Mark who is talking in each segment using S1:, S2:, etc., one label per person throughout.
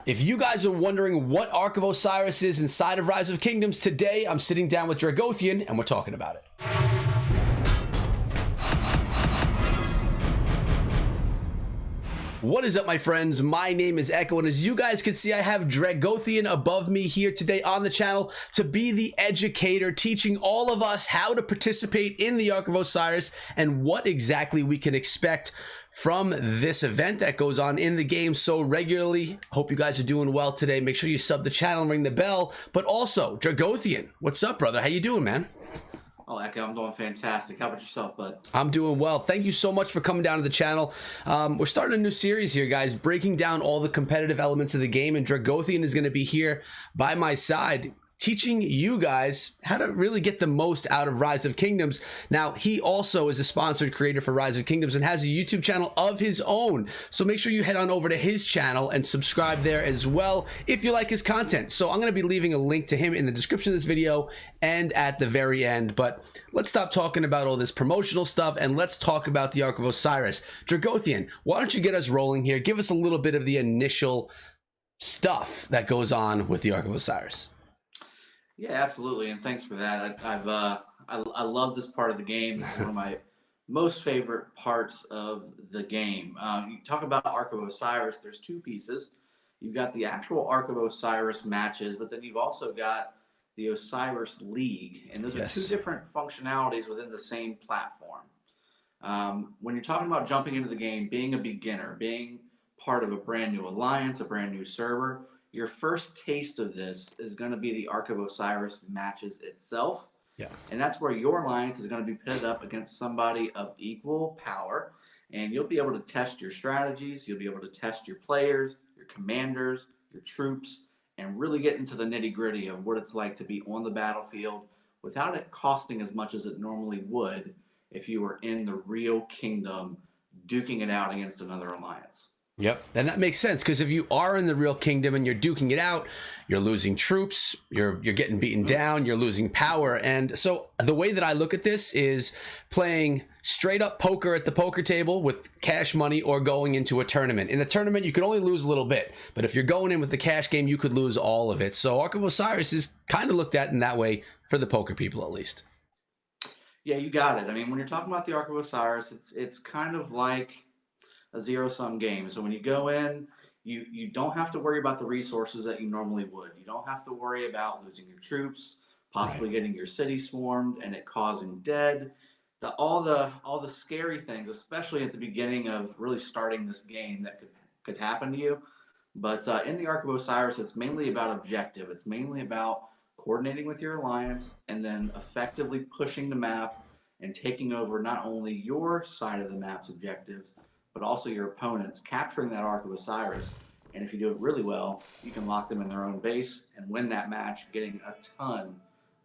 S1: If you guys are wondering what Ark of Osiris is inside of Rise of Kingdoms, today I'm sitting down with Dragothien and we're talking about it. What is up, my friends? My name is Echo, and as you guys can see, I have Dragothien above me here today on the channel to be the educator, teaching all of us how to participate in the Ark of Osiris and what exactly we can expect from this event that goes on in the game so regularly. Hope you guys are doing well today. Make sure you sub the channel and ring the bell. But also, Dragothien, what's up, brother? How you doing, man?
S2: Oh, Echo, I'm doing fantastic. How about yourself, bud?
S1: I'm doing well. Thank you so much for coming down to the channel. We're starting a new series here, guys, breaking down all the competitive elements of the game, and Dragothien is going to be here by my side, teaching you guys how to really get the most out of Rise of Kingdoms. Now, he also is a sponsored creator for Rise of Kingdoms and has a YouTube channel of his own. So make sure you head on over to his channel and subscribe there as well if you like his content. So I'm going to be leaving a link to him in the description of this video and at the very end. But let's stop talking about all this promotional stuff and let's talk about the Ark of Osiris. Dragothien, why don't you get us rolling here? Give us a little bit of the initial stuff that goes on with the Ark of Osiris.
S2: Yeah, absolutely, and thanks for that. I love this part of the game. This is one of my most favorite parts of the game. You talk about Ark of Osiris. There's two pieces. You've got the actual Ark of Osiris matches, but then you've also got the Osiris League, and those are two different functionalities within the same platform. When you're talking about jumping into the game, being a beginner, being part of a brand new alliance, a brand new server, your first taste of this is going to be the Ark of Osiris matches itself. Yeah. And that's where your alliance is going to be pitted up against somebody of equal power. And you'll be able to test your strategies. You'll be able to test your players, your commanders, your troops, and really get into the nitty-gritty of what it's like to be on the battlefield without it costing as much as it normally would if you were in the real kingdom duking it out against another alliance.
S1: Yep, and that makes sense because if you are in the real kingdom and you're duking it out, you're losing troops, you're getting beaten down, you're losing power. And so the way that I look at this is playing straight up poker at the poker table with cash money or going into a tournament. In the tournament, you could only lose a little bit, but if you're going in with the cash game, you could lose all of it. So Ark of Osiris is kind of looked at in that way for the poker people, at least.
S2: Yeah, you got it. I mean, when you're talking about the Ark of Osiris, it's kind of like a zero-sum game. So when you go in, you don't have to worry about the resources that you normally would. You don't have to worry about losing your troops, possibly getting your city swarmed and it causing dead. All the scary things, especially at the beginning of really starting this game, that could happen to you. But in the Ark of Osiris, it's mainly about objective. It's mainly about coordinating with your alliance and then effectively pushing the map and taking over not only your side of the map's objectives, but also your opponents, capturing that Ark of Osiris. And if you do it really well, you can lock them in their own base and win that match, getting a ton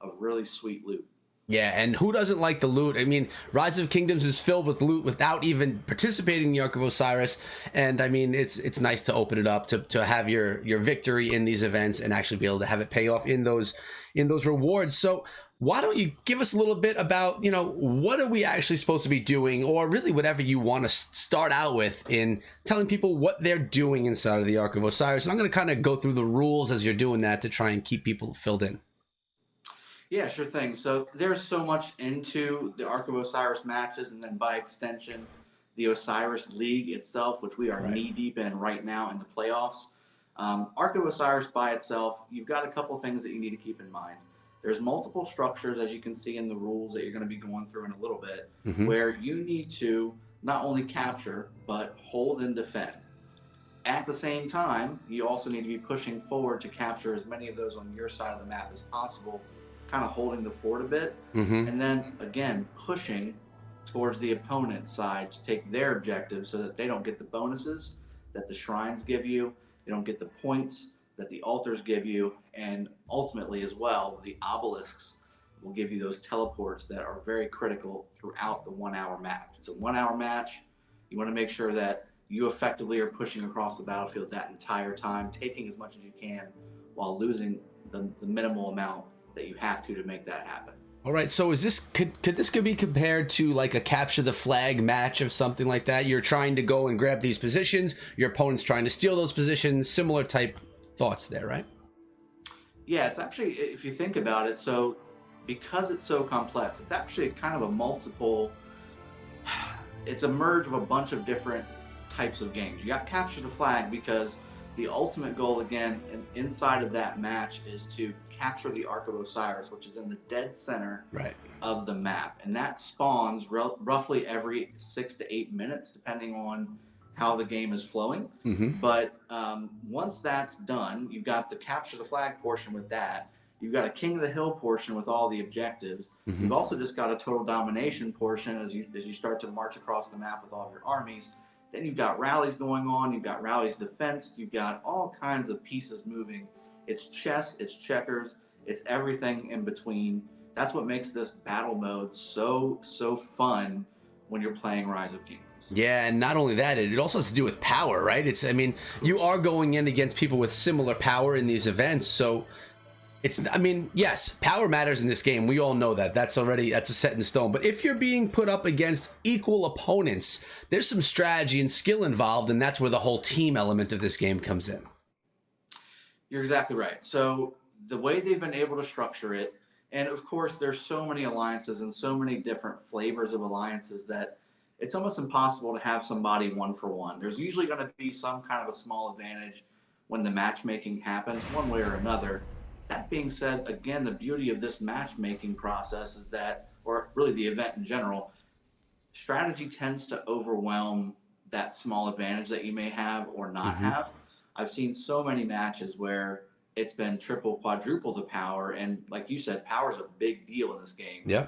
S2: of really sweet loot.
S1: Yeah, and who doesn't like the loot? I mean, Rise of Kingdoms is filled with loot without even participating in the Ark of Osiris. And I mean, it's nice to open it up to have your victory in these events and actually be able to have it pay off in those rewards. So why don't you give us a little bit about, what are we actually supposed to be doing, or really whatever you want to start out with in telling people what they're doing inside of the Ark of Osiris. And I'm going to kind of go through the rules as you're doing that to try and keep people filled in.
S2: Yeah, sure thing. So there's so much into the Ark of Osiris matches, and then by extension, the Osiris League itself, which we are knee-deep in right now in the playoffs. Ark of Osiris by itself, you've got a couple things that you need to keep in mind. There's multiple structures, as you can see in the rules that you're going to be going through in a little bit, where you need to not only capture, but hold and defend. At the same time, you also need to be pushing forward to capture as many of those on your side of the map as possible, kind of holding the fort a bit, and then, again, pushing towards the opponent's side to take their objectives so that they don't get the bonuses that the shrines give you, they don't get the points that the altars give you, and ultimately as well, the obelisks will give you those teleports that are very critical throughout the 1 hour match. It's a 1 hour match. You want to make sure that you effectively are pushing across the battlefield that entire time, taking as much as you can while losing the minimal amount that you have to make that happen.
S1: All right, so is this could this be compared to like a capture the flag match of something like that? You're trying to go and grab these positions, your opponent's trying to steal those positions, similar type thoughts there, right?
S2: Yeah, it's actually, if you think about it, so because it's so complex, it's actually kind of a multiple, it's a merge of a bunch of different types of games. You got capture the flag because the ultimate goal, again, inside of that match is to capture the Ark of Osiris, which is in the dead center
S1: Right.
S2: of the map. And that spawns roughly every 6 to 8 minutes, depending on how the game is flowing. But once that's done, you've got the capture the flag portion with that. You've got a king of the hill portion with all the objectives. You've also just got a total domination portion as you start to march across the map with all of your armies. Then you've got rallies going on. You've got rallies defense. You've got all kinds of pieces moving. It's chess. It's checkers. It's everything in between. That's what makes this battle mode so fun when you're playing Rise of Kingdoms.
S1: Yeah, and not only that, it also has to do with power, right? I mean, you are going in against people with similar power in these events, so I mean, yes, power matters in this game. We all know that. That's a set in stone. But if you're being put up against equal opponents, there's some strategy and skill involved, and that's where the whole team element of this game comes in.
S2: You're exactly right. So the way they've been able to structure it, and of course, there's so many alliances and so many different flavors of alliances that it's almost impossible to have somebody one for one. There's usually going to be some kind of a small advantage when the matchmaking happens, one way or another. That being said, again, the beauty of this matchmaking process is that, or really the event in general, strategy tends to overwhelm that small advantage that you may have or not have. I've seen so many matches where it's been triple, quadruple the power, and like you said, power is a big deal in this game.
S1: Yeah.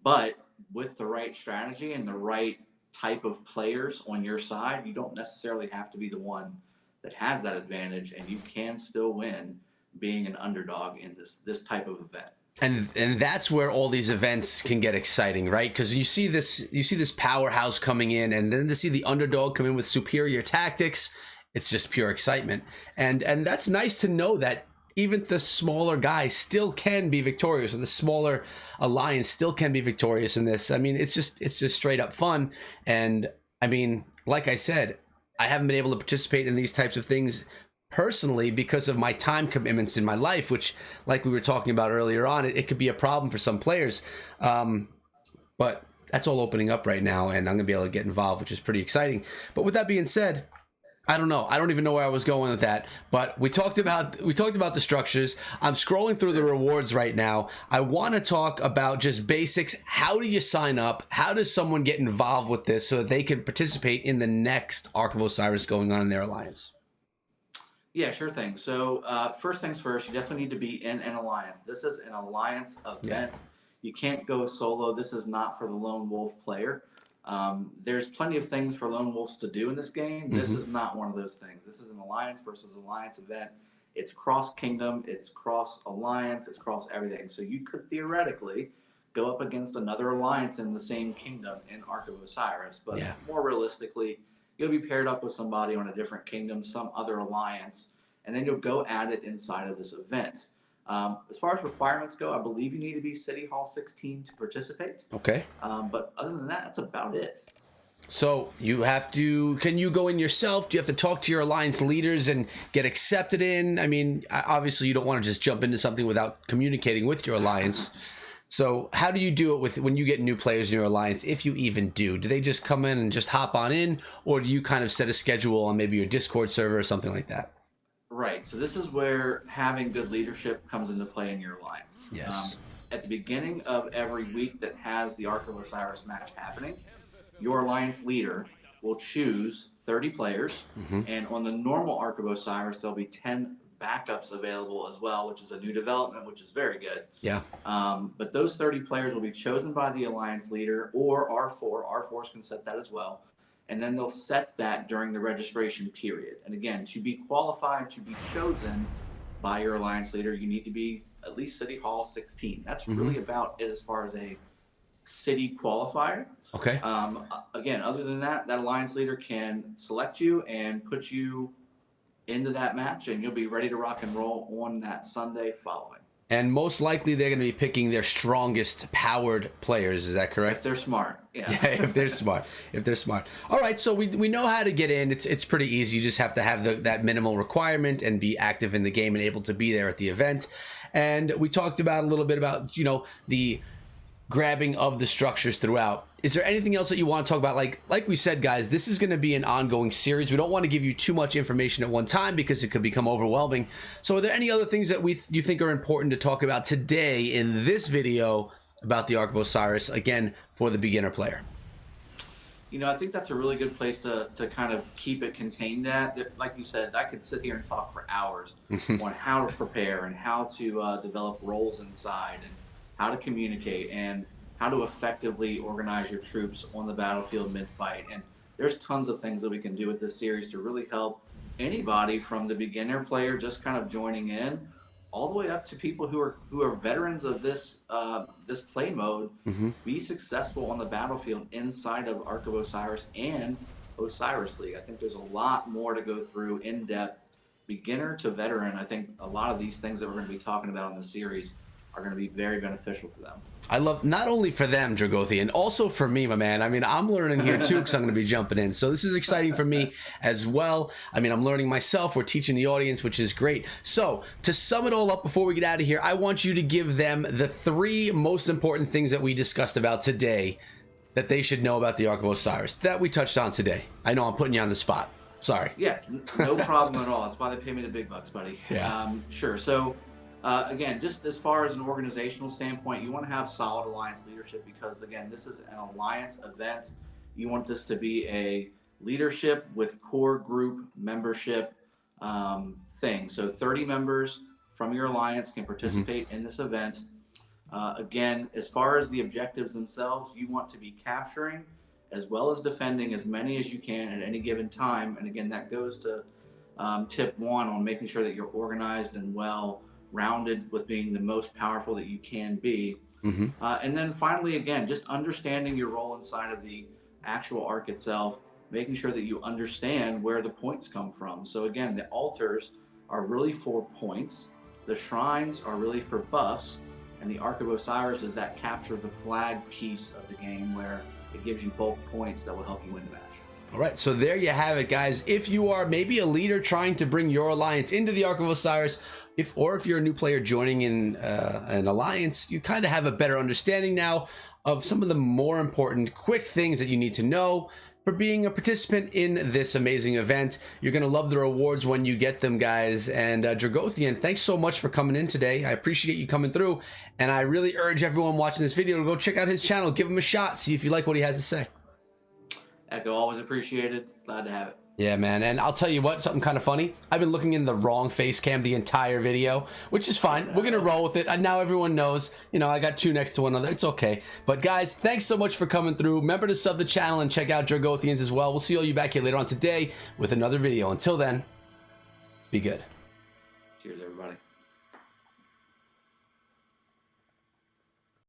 S2: But with the right strategy and the right type of players on your side, you don't necessarily have to be the one that has that advantage, and you can still win being an underdog in this type of event.
S1: And that's where all these events can get exciting, right? Because you see this powerhouse coming in, and then to see the underdog come in with superior tactics, it's just pure excitement. And that's nice to know that even the smaller guys still can be victorious, or the smaller alliance still can be victorious in this. I mean, it's just straight up fun. And I mean, like I said, I haven't been able to participate in these types of things personally because of my time commitments in my life, which, like we were talking about earlier on, it could be a problem for some players. But that's all opening up right now, and I'm gonna be able to get involved, which is pretty exciting. But with that being said, I don't know. I don't even know where I was going with that. But we talked about the structures. I'm scrolling through the rewards right now. I want to talk about just basics. How do you sign up? How does someone get involved with this so that they can participate in the next Ark of Osiris going on in their alliance?
S2: Yeah, sure thing. So first things first, you definitely need to be in an alliance. This is an alliance event. Yeah. You can't go solo. This is not for the lone wolf player. There's plenty of things for lone wolves to do in this game. This is not one of those things. This is an alliance versus alliance event. It's cross kingdom, it's cross alliance, it's cross everything. So you could theoretically go up against another alliance in the same kingdom in Ark of Osiris, but more realistically, you'll be paired up with somebody on a different kingdom, some other alliance, and then you'll go at it inside of this event. As far as requirements go, I believe you need to be City Hall 16 to participate.
S1: Okay.
S2: But other than that, that's about it.
S1: So you have to, can you go in yourself? Do you have to talk to your alliance leaders and get accepted in? I mean, obviously you don't want to just jump into something without communicating with your alliance. So how do you do it when you get new players in your alliance, if you even do? Do they just come in and just hop on in, or do you kind of set a schedule on maybe your Discord server or something like that?
S2: Right. So this is where having good leadership comes into play in your alliance.
S1: Yes.
S2: At the beginning of every week that has the Ark of Osiris match happening, your alliance leader will choose 30 players, and on the normal Ark of Osiris, there'll be 10 backups available as well, which is a new development, which is very good.
S1: Yeah.
S2: But those 30 players will be chosen by the alliance leader or R4. R4s can set that as well. And then they'll set that during the registration period. And again, to be qualified to be chosen by your alliance leader, you need to be at least City Hall 16. That's really about it as far as a city qualifier.
S1: Okay.
S2: Again, other than that, that alliance leader can select you and put you into that match, and you'll be ready to rock and roll on that Sunday following.
S1: And most likely they're going to be picking their strongest powered players. Is that correct?
S2: If they're smart. Yeah.
S1: Yeah, if they're smart. If they're smart. All right, so we know how to get in. It's pretty easy. You just have to have that minimal requirement and be active in the game and able to be there at the event. And we talked about a little bit about, you know, the grabbing of the structures throughout. Is there anything else that you want to talk about? Like we said, guys, this is going to be an ongoing series. We don't want to give you too much information at one time because it could become overwhelming. So are there any other things that you think are important to talk about today in this video about the Ark of Osiris, again, for the beginner player?
S2: You know, I think that's a really good place to kind of keep it contained at. Like you said, I could sit here and talk for hours on how to prepare and how to develop roles inside and how to communicate and how to effectively organize your troops on the battlefield mid-fight. And there's tons of things that we can do with this series to really help anybody from the beginner player just kind of joining in all the way up to people who are veterans of this this play mode, be successful on the battlefield inside of Ark of Osiris and Osiris League. I think there's a lot more to go through in depth, beginner to veteran. I think a lot of these things that we're going to be talking about in the series are going to be very beneficial for them.
S1: I love, not only for them, Dragothien, also for me, my man. I mean, I'm learning here too because I'm going to be jumping in. So this is exciting for me as well. I mean, I'm learning myself. We're teaching the audience, which is great. So to sum it all up before we get out of here, I want you to give them the 3 most important things that we discussed about today that they should know about the Ark of Osiris that we touched on today. I know I'm putting you on the spot. Sorry.
S2: Yeah, no problem at all. That's why they pay me the big bucks, buddy.
S1: Yeah.
S2: Sure. So again, just as far as an organizational standpoint, you want to have solid alliance leadership because, again, this is an alliance event. You want this to be a leadership with core group membership thing. So 30 members from your alliance can participate in this event. Again, as far as the objectives themselves, you want to be capturing as well as defending as many as you can at any given time. And again, that goes to tip 1 on making sure that you're organized and well rounded with being the most powerful that you can be. And then finally, again, just understanding your role inside of the actual Ark itself, making sure that you understand where the points come from. So again, the altars are really for points, the shrines are really for buffs, and the Ark of Osiris is that capture the flag piece of the game where it gives you bulk points that will help you win the match.
S1: All right, so there you have it, guys. If you are maybe a leader trying to bring your alliance into the Ark of Osiris, if you're a new player joining in an alliance, you kind of have a better understanding now of some of the more important quick things that you need to know for being a participant in this amazing event. You're going to love the rewards when you get them, guys. And Dragothien, thanks so much for coming in today. I appreciate you coming through, and I really urge everyone watching this video to go check out his channel, give him a shot, see if you like what he has to say.
S2: Echo, always appreciated. Glad to have it.
S1: Yeah, man. And I'll tell you what, something kind of funny. I've been looking in the wrong face cam the entire video, which is fine. We're going to roll with it. And now everyone knows, you know, I got 2 next to one another. It's okay. But guys, thanks so much for coming through. Remember to sub the channel and check out Dragothien's as well. We'll see all you back here later on today with another video. Until then, be good.
S2: Cheers, everybody.